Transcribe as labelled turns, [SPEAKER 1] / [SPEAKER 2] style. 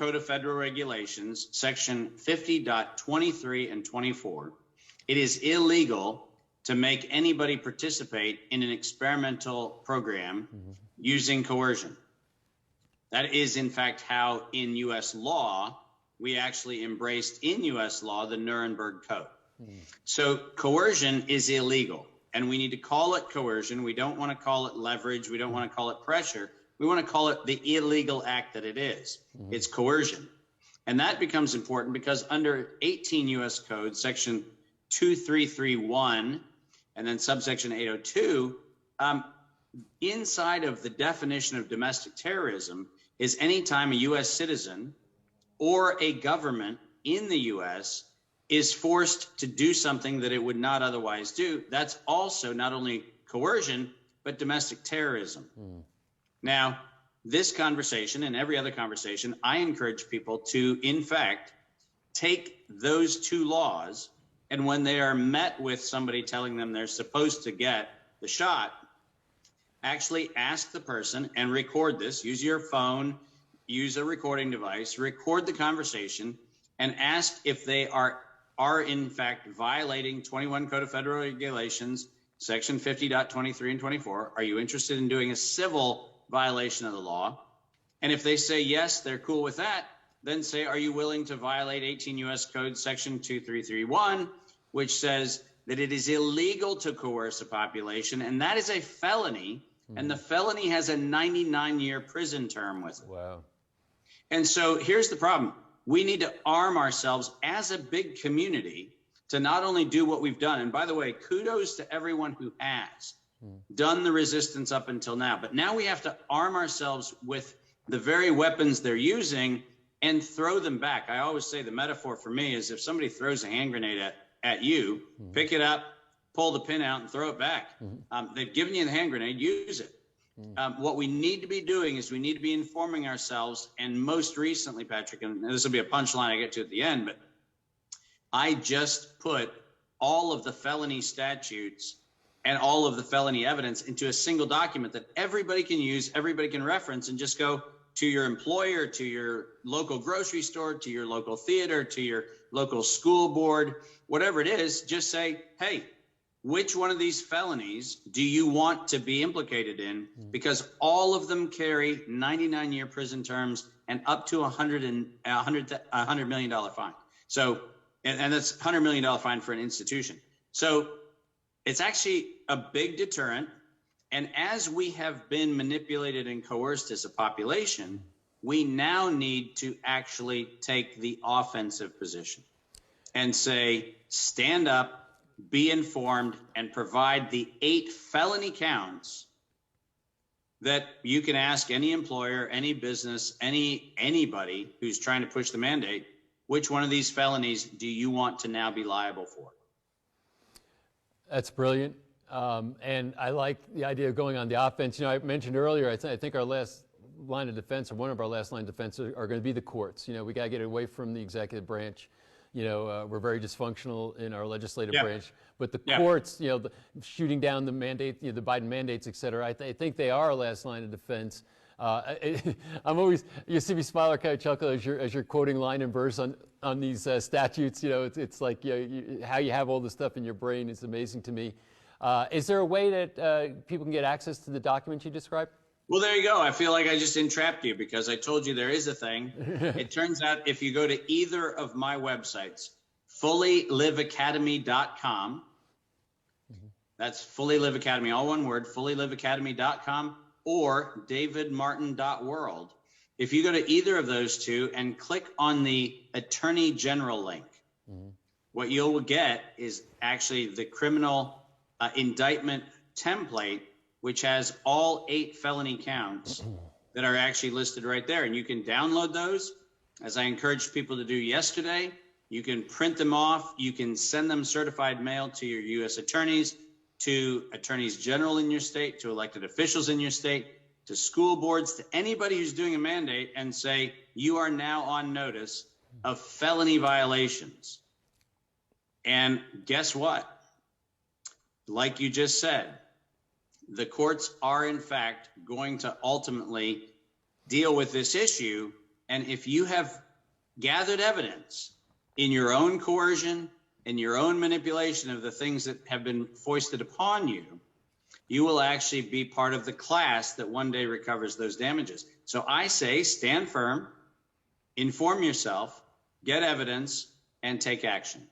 [SPEAKER 1] Code of Federal Regulations, section 50.23 and 24, it is illegal to make anybody participate in an experimental program using coercion. That is, in fact, how in U.S. law, we actually embraced in U.S. law the Nuremberg Code. So coercion is illegal, and we need to call it coercion. We don't want to call it leverage. We don't want to call it pressure. We want to call it the illegal act that it is. It's coercion. And that becomes important because under 18 U.S. Code, section 2331, and then subsection 802, inside of the definition of domestic terrorism is any time a U.S. citizen or a government in the U.S. is forced to do something that it would not otherwise do. That's also not only coercion, but domestic terrorism. Now, this conversation and every other conversation, I encourage people to, in fact, take those two laws, and when they are met with somebody telling them they're supposed to get the shot, actually ask the person and record this. Use your phone, use a recording device, record the conversation, and ask if they are in fact violating 21 Code of Federal Regulations, section 50.23 and 24. Are you interested in doing a civil violation of the law? And if they say yes, they're cool with that, then say, are you willing to violate 18 U.S. Code section 2331, which says that it is illegal to coerce a population, and that is a felony, and the felony has a 99-year prison term with it.
[SPEAKER 2] Wow.
[SPEAKER 1] And so here's the problem. We need to arm ourselves as a big community to not only do what we've done, and by the way, kudos to everyone who has done the resistance up until now, but now we have to arm ourselves with the very weapons they're using and throw them back. I always say the metaphor for me is if somebody throws a hand grenade at you, pick it up, pull the pin out, and throw it back. They've given you the hand grenade, use it. What we need to be doing is we need to be informing ourselves, and most recently, Patrick, and this will be a punchline I get to at the end, but I just put all of the felony statutes and all of the felony evidence into a single document that everybody can use, everybody can reference, and just go to your employer, to your local grocery store, to your local theater, to your local school board, whatever it is, just say, hey, which one of these felonies do you want to be implicated in? Because all of them carry 99-year prison terms and up to $100 million fine. So, and that's $100 million fine for an institution. So it's actually a big deterrent. And as we have been manipulated and coerced as a population, we now need to actually take the offensive position and say, stand up, be informed, and provide the 8 felony counts that you can ask any employer, any business, anybody who's trying to push the mandate, which one of these felonies do you want to now be liable for?
[SPEAKER 2] That's brilliant. And I like the idea of going on the offense. You know, I mentioned earlier, I think our last line of defense, or one of our last line of defense, are going to be the courts. You know, we got to get away from the executive branch. You know, we're very dysfunctional in our legislative branch, but the courts, you know, shooting down the mandate, you know, the Biden mandates, et cetera, I think they are our last line of defense. I'm always, you see me smile or kind of chuckle as you're quoting line and verse on these statutes. You know, it's like, you know, how you have all this stuff in your brain is amazing to me. Is there a way that people can get access to the documents you described?
[SPEAKER 1] Well, there you go. I feel like I just entrapped you because I told you there is a thing. It turns out if you go to either of my websites, fullyliveacademy.com, that's Fully Live Academy, all one word, fullyliveacademy.com, or davidmartin.world. If you go to either of those two and click on the Attorney General link, what you'll get is actually the criminal indictment template, which has all 8 felony counts that are actually listed right there. And you can download those, as I encouraged people to do yesterday. You can print them off. You can send them certified mail to your U.S. attorneys, to attorneys general in your state, to elected officials in your state, to school boards, to anybody who's doing a mandate, and say, you are now on notice of felony violations. And guess what? Like you just said, the courts are, in fact, going to ultimately deal with this issue, And if you have gathered evidence in your own coercion and your own manipulation of the things that have been foisted upon you, you will actually be part of the class that one day recovers those damages. So I say stand firm, inform yourself, get evidence, and take action.